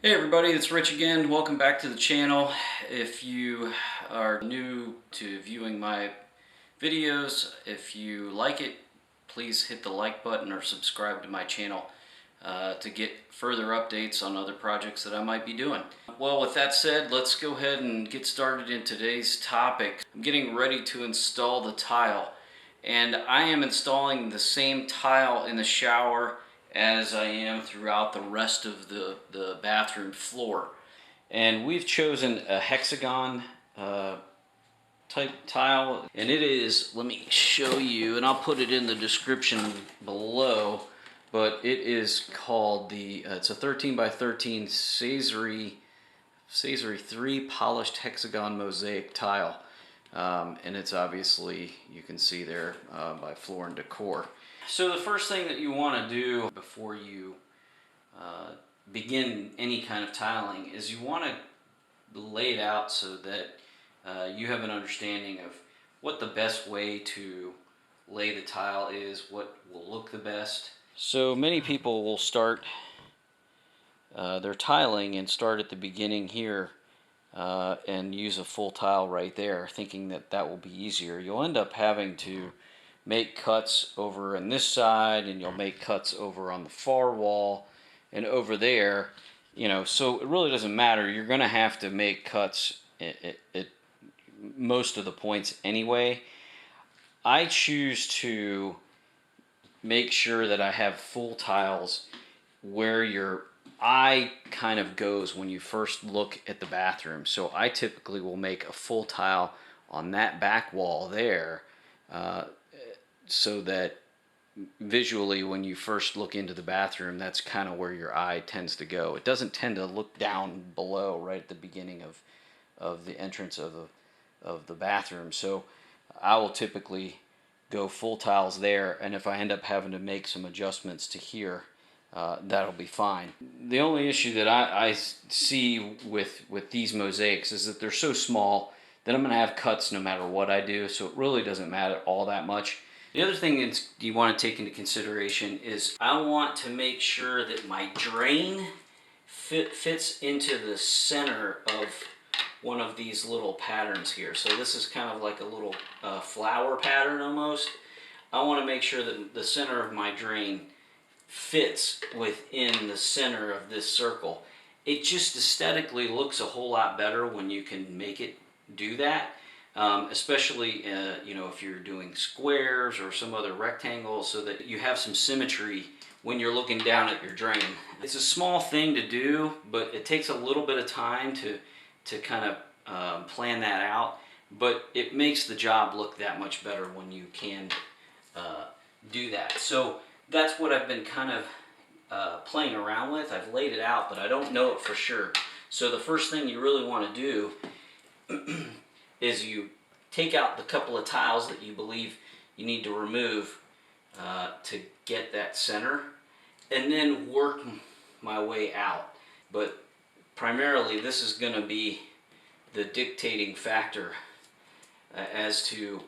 Hey everybody, it's Rich again. Welcome back to the channel. If you are new to viewing my videos, if you like it, please hit the like button or subscribe to my channel to get further updates on other projects that I might be doing. Well, with that said, let's go ahead and get started in today's topic. I'm getting ready to install the tile, and I am installing the same tile in the shower as I am throughout the rest of the bathroom floor. And we've chosen a hexagon type tile, and it is, let me show you, and I'll put it in the description below, but it is called it's a 13 by 13 Caesary 3 polished hexagon mosaic tile. And it's obviously, you can see there, by Floor and Decor. So the first thing that you want to do before you begin any kind of tiling is you want to lay it out so that you have an understanding of what the best way to lay the tile is, what will look the best. So many people will start their tiling and start at the beginning here and use a full tile right there, thinking that that will be easier. You'll end up having to make cuts over on this side, and you'll make cuts over on the far wall and over there, so it really doesn't matter. You're going to have to make cuts at most of the points anyway. I choose to make sure that I have full tiles where your eye kind of goes when you first look at the bathroom. So I typically will make a full tile on that back wall there, so that visually when you first look into the bathroom, that's kind of where your eye tends to go. It doesn't tend to look down below right at the beginning of the entrance of the bathroom. So I will typically go full tiles there, and if I end up having to make some adjustments to here, that'll be fine. The only issue that I see with these mosaics is that they're so small that I'm going to have cuts no matter what I do, so it really doesn't matter all that much. The other thing that you want to take into consideration is I want to make sure that my drain fits into the center of one of these little patterns here. So this is kind of like a little flower pattern almost. I want to make sure that the center of my drain fits within the center of this circle. It just aesthetically looks a whole lot better when you can make it do that. Especially if you're doing squares or some other rectangles, so that you have some symmetry when you're looking down at your drain. It's a small thing to do, but it takes a little bit of time to kind of plan that out, but it makes the job look that much better when you can do that. So that's what I've been kind of playing around with. I've laid it out, but I don't know it for sure. So the first thing you really want to do is you take out the couple of tiles that you believe you need to remove to get that center, and then work my way out. But primarily this is going to be the dictating factor as to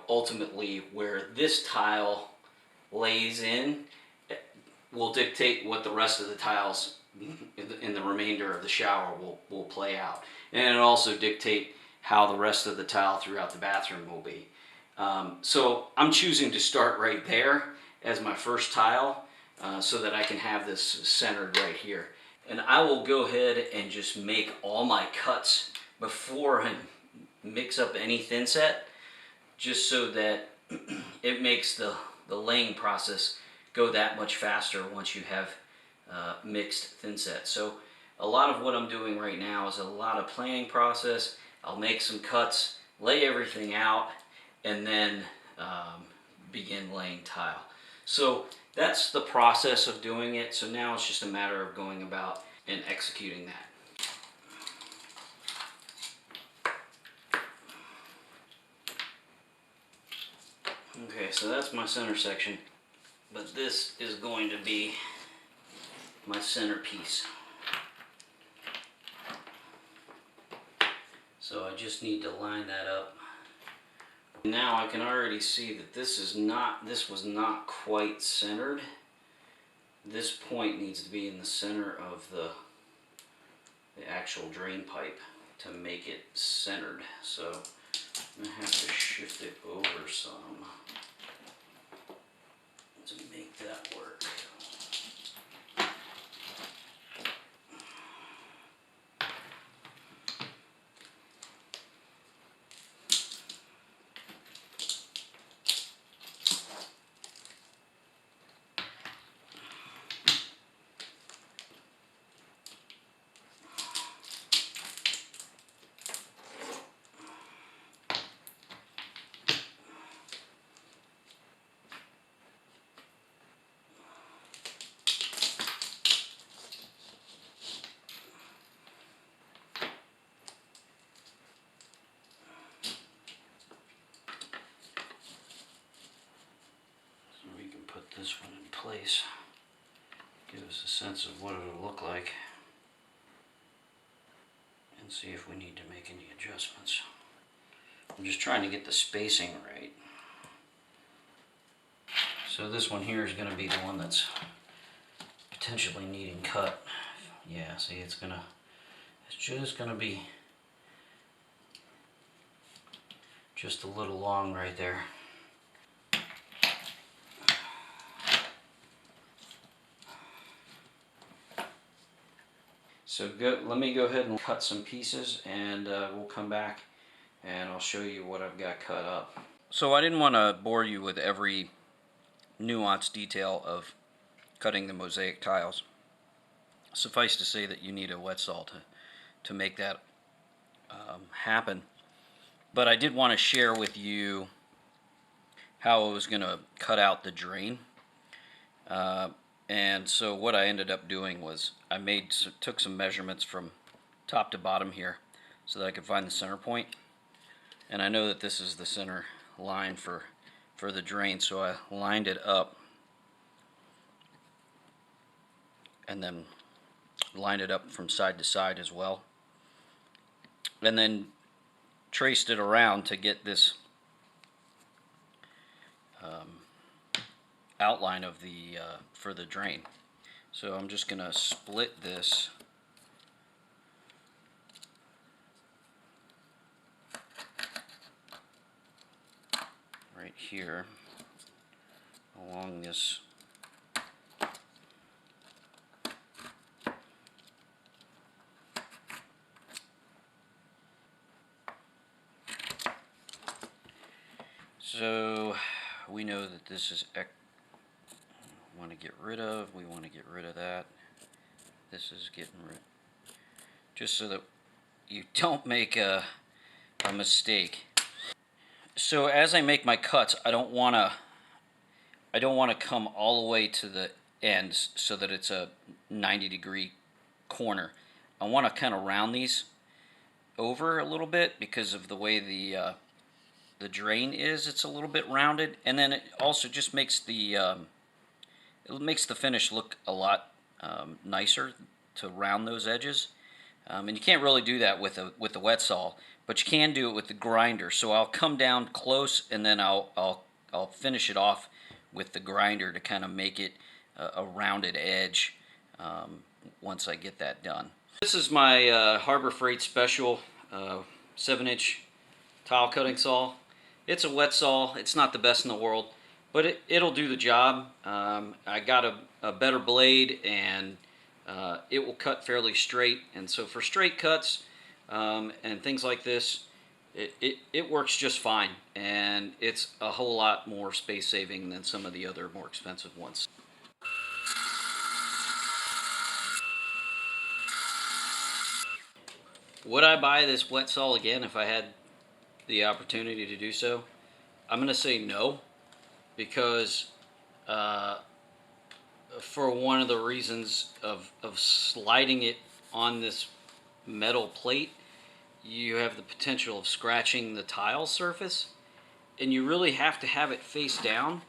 ultimately where this tile lays in will dictate what the rest of the tiles in the remainder of the shower will play out, and it'll also dictate how the rest of the tile throughout the bathroom will be. So I'm choosing to start right there as my first tile, so that I can have this centered right here. And I will go ahead and just make all my cuts before I mix up any thin set, just so that it makes the laying process go that much faster once you have mixed thin set. So a lot of what I'm doing right now is a lot of planning process. I'll make some cuts, lay everything out, and then begin laying tile. So that's the process of doing it. So now it's just a matter of going about and executing that. Okay, so that's my center section, but this is going to be my centerpiece. So I just need to line that up. Now I can already see that this was not quite centered. This point needs to be in the center of the actual drain pipe to make it centered. So I'm going to have to shift it over some to make that work. Put this one in place, give us a sense of what it'll look like, and see if we need to make any adjustments. I'm just trying to get the spacing right. So this one here is going to be the one that's potentially needing cut. Yeah, see, it's just going to be just a little long right there. So let me go ahead and cut some pieces, and we'll come back and I'll show you what I've got cut up. So I didn't want to bore you with every nuanced detail of cutting the mosaic tiles. Suffice to say that you need a wet saw to make that happen. But I did want to share with you how I was going to cut out the drain. And so what I ended up doing was I took some measurements from top to bottom here so that I could find the center point. And I know that this is the center line for the drain, so I lined it up and then lined it up from side to side as well. And then traced it around to get this outline of the for the drain. So I'm just gonna split this right here along this so we know that this is want to get rid of. We want to get rid of that. This is getting rid, just so that you don't make a mistake. So as I make my cuts, I don't want to come all the way to the ends so that it's a 90-degree corner. I want to kind of round these over a little bit because of the way the drain is. It's a little bit rounded, and then it also just makes the finish look a lot nicer to round those edges. And you can't really do that with the wet saw, but you can do it with the grinder. So I'll come down close, and then I'll finish it off with the grinder to kind of make it a rounded edge once I get that done. This is my Harbor Freight Special 7-inch tile cutting saw. It's a wet saw. It's not the best in the world, but it'll do the job. I got a better blade, and it will cut fairly straight. And so for straight cuts and things like this, it works just fine. And it's a whole lot more space saving than some of the other more expensive ones. Would I buy this wet saw again if I had the opportunity to do so? I'm going to say no, because for one of the reasons of sliding it on this metal plate, you have the potential of scratching the tile surface, and you really have to have it face down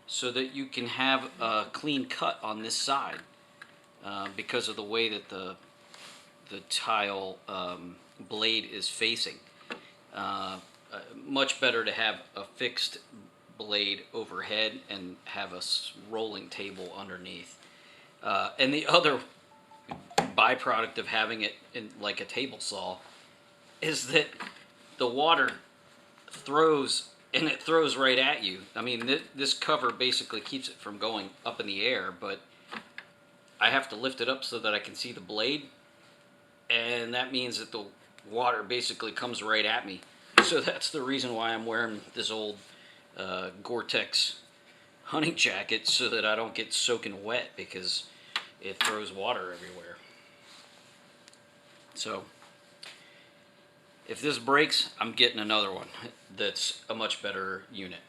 so that you can have a clean cut on this side because of the way that the tile blade is facing. Much better to have a fixed blade overhead and have a rolling table underneath. And the other byproduct of having it in like a table saw is that the water throws, and it throws right at you. I mean, this cover basically keeps it from going up in the air, but I have to lift it up so that I can see the blade, and that means that the water basically comes right at me. So that's the reason why I'm wearing this old Gore-Tex hunting jacket, so that I don't get soaking wet, because it throws water everywhere. So if this breaks, I'm getting another one that's a much better unit.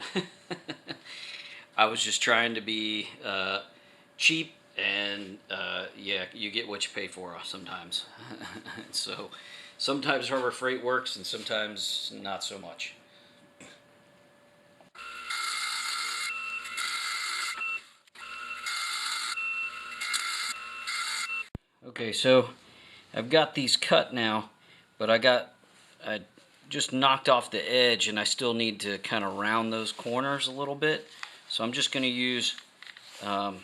I was just trying to be cheap, and yeah, you get what you pay for sometimes. So sometimes Harbor Freight works, and sometimes not so much. Okay, so I've got these cut now, but I just knocked off the edge, and I still need to kind of round those corners a little bit. So I'm just going to use a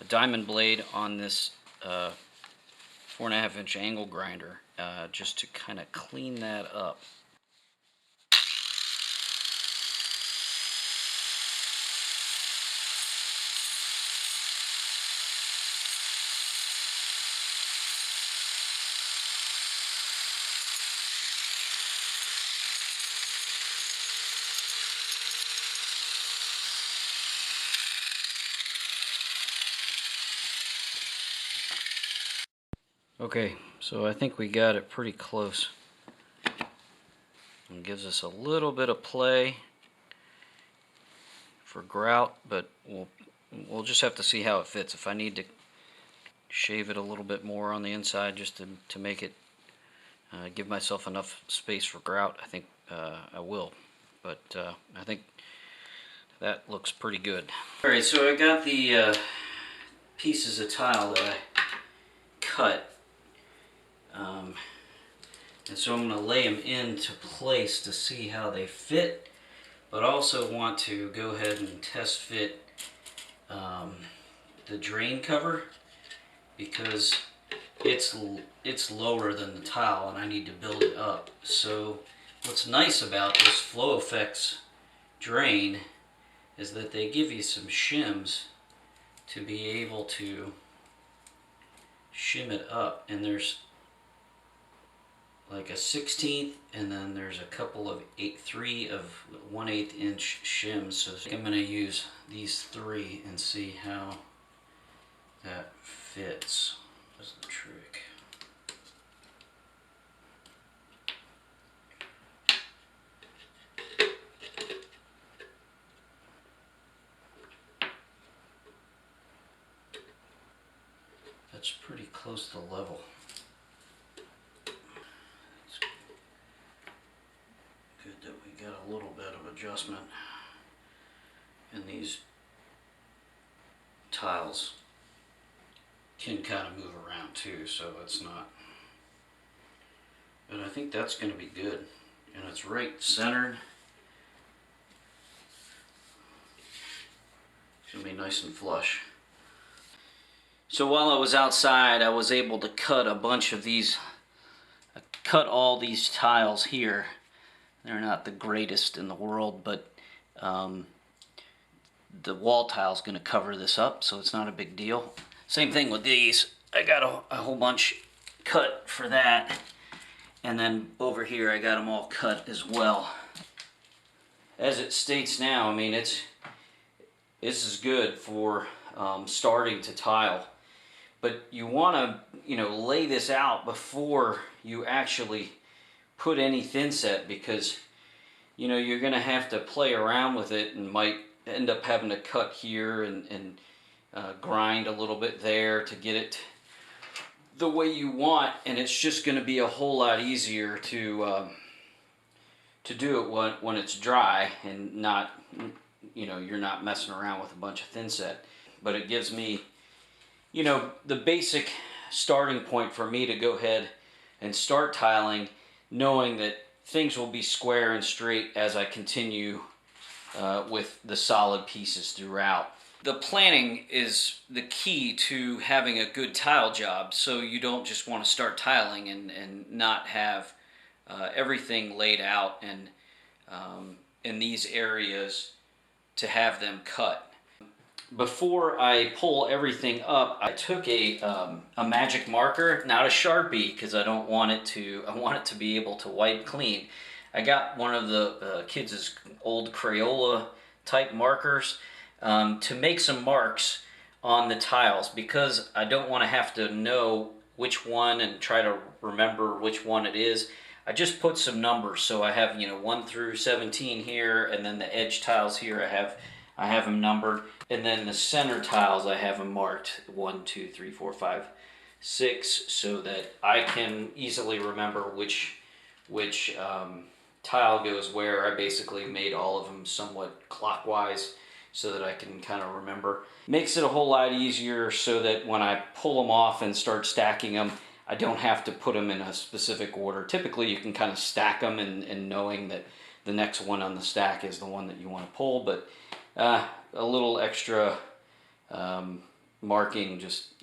diamond blade on this 4.5 inch angle grinder just to kind of clean that up. Okay, so I think we got it pretty close. It gives us a little bit of play for grout, but we'll just have to see how it fits. If I need to shave it a little bit more on the inside just to make it give myself enough space for grout, I think I will. But I think that looks pretty good. Alright, so I got the pieces of tile that I cut. And so I'm going to lay them into place to see how they fit, but also want to go ahead and test fit the drain cover, because it's lower than the tile and I need to build it up. So what's nice about this Flow Effects drain is that they give you some shims to be able to shim it up, and there's like a 1/16, and then there's a couple of 3 of 1/8 inch shims. So I think I'm going to use these 3 and see how that fits. That's the trick. That's pretty close to level. It's good that we got a little bit of adjustment in these tiles. Can kind of move around too, so it's not. But I think that's going to be good, and it's right centered. It's going to be nice and flush. So while I was outside, I was able to cut a bunch of these. I cut all these tiles here. They're not the greatest in the world, but the wall tile is going to cover this up, so it's not a big deal. Same thing with these. I got a whole bunch cut for that. And then over here I got them all cut as well. As it states now, I mean, this is good for starting to tile. But you want to, lay this out before you actually put any thin set, because, you're going to have to play around with it and might end up having to cut here and grind a little bit there to get it the way you want, and it's just going to be a whole lot easier to do it when it's dry and not, you're not messing around with a bunch of thin set. But it gives me, the basic starting point for me to go ahead and start tiling, knowing that things will be square and straight as I continue with the solid pieces throughout. the planning is the key to having a good tile job, so you don't just want to start tiling and not have everything laid out and in these areas to have them cut. Before I pull everything up, I took a magic marker, not a Sharpie, because I want it to be able to wipe clean. I got one of the kids' old Crayola type markers to make some marks on the tiles, because I don't want to have to know which one and try to remember which one it is. I just put some numbers, so I have 1 through 17 here, and then the edge tiles here I have them numbered, and then the center tiles I have them marked 1, 2, 3, 4, 5, 6, so that I can easily remember which tile goes where. I basically made all of them somewhat clockwise so that I can kind of remember. Makes it a whole lot easier so that when I pull them off and start stacking them, I don't have to put them in a specific order. Typically you can kind of stack them and knowing that the next one on the stack is the one that you want to pull, but a little extra marking just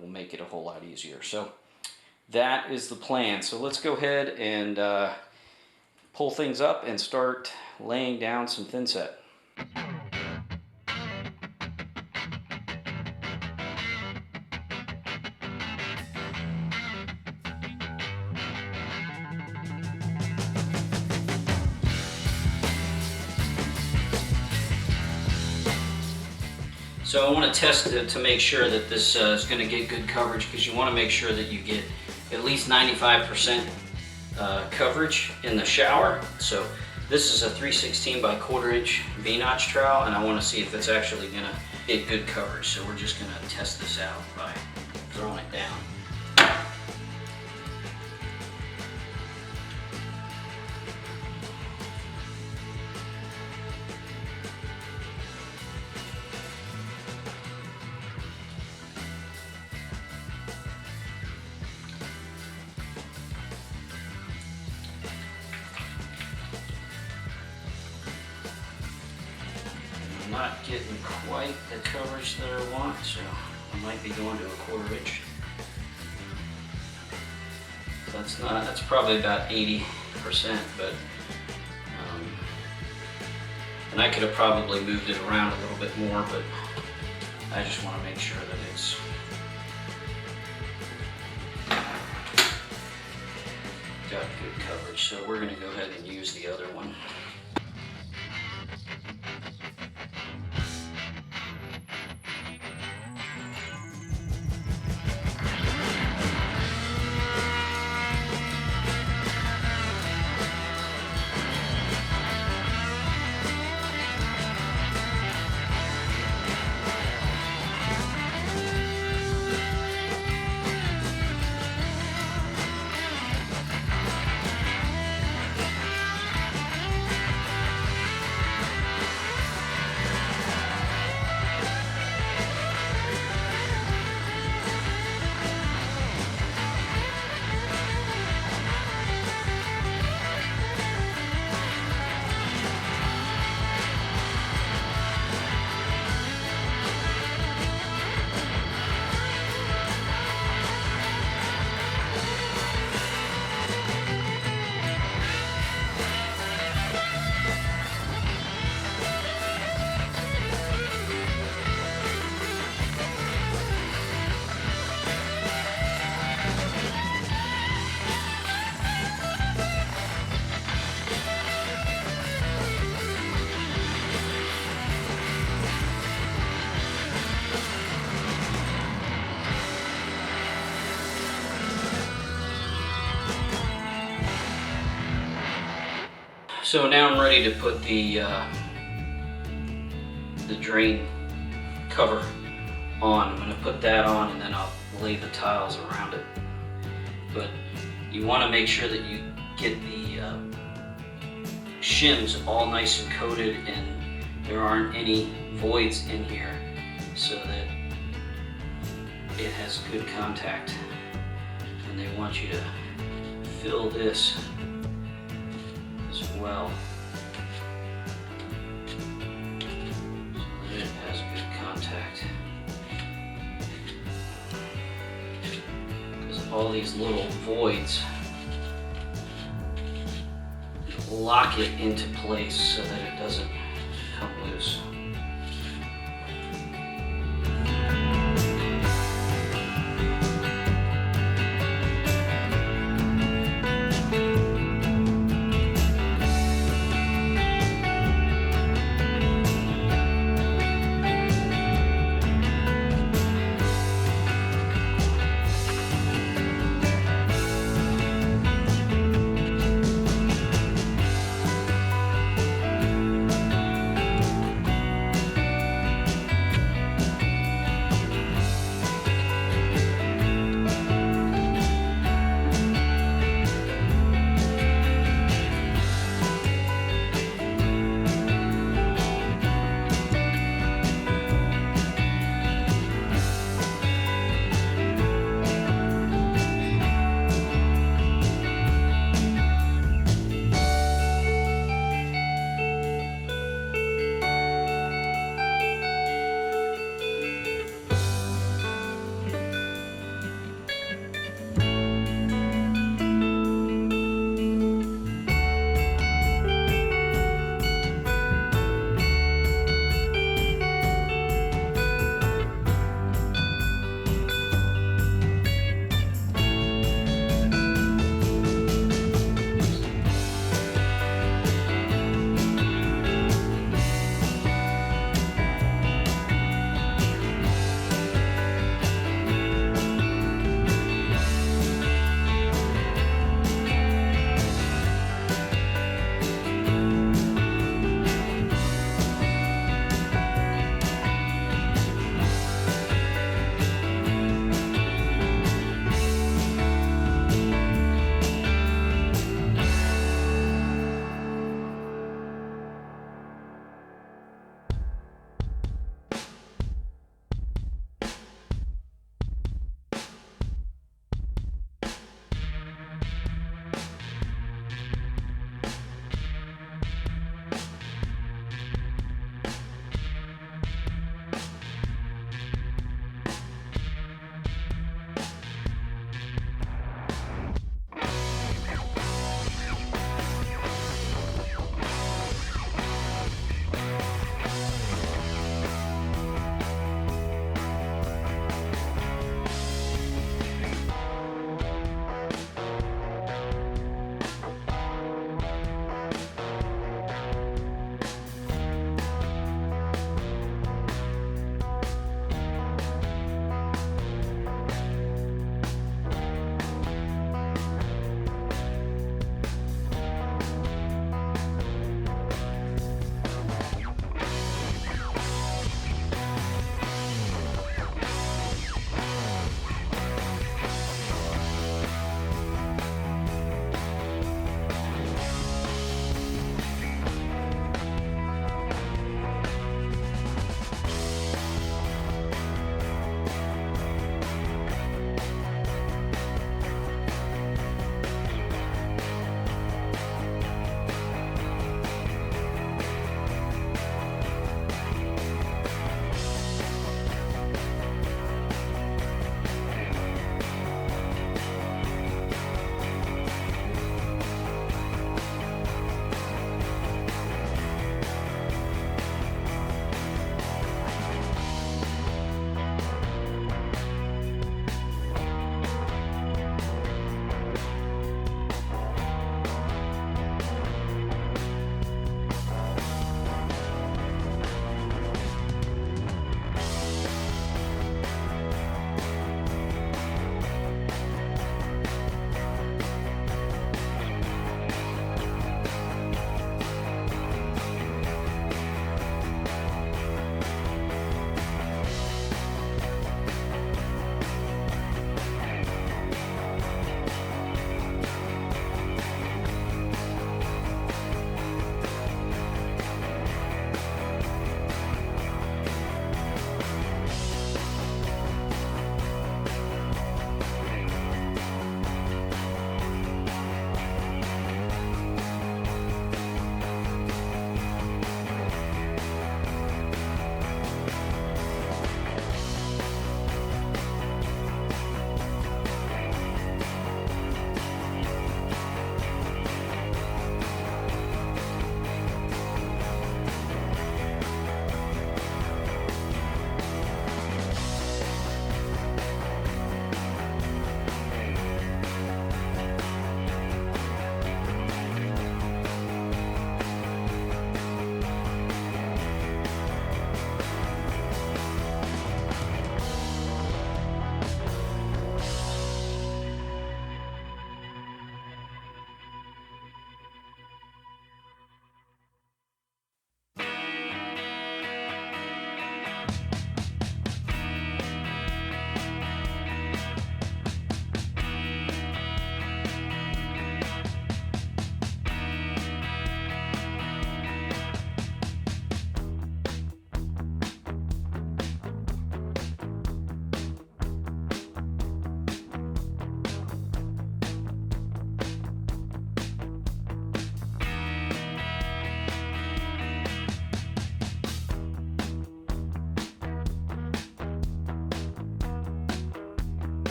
will make it a whole lot easier. So that is the plan. So let's go ahead and pull things up and start laying down some thin set. So I want to test it to make sure that this is going to get good coverage, because you want to make sure that you get at least 95% coverage in the shower. So this is a 3/16 by 1/4 inch V-notch trowel, and I want to see if it's actually going to get good coverage. So we're just going to test this out by throwing it down. I'm not getting quite the coverage that I want, so I might be going to a 1/4 inch. That's probably about 80%, but and I could have probably moved it around a little bit more, but I just want to make sure that it's got good coverage. So we're going to go ahead and use the other one. So now I'm ready to put the drain cover on. I'm going to put that on, and then I'll lay the tiles around it. But you want to make sure that you get the shims all nice and coated and there aren't any voids in here, so that it has good contact. And they want you to fill this as well, so that it has good contact. contact. Because all these little voids lock it into place so that it doesn't come loose.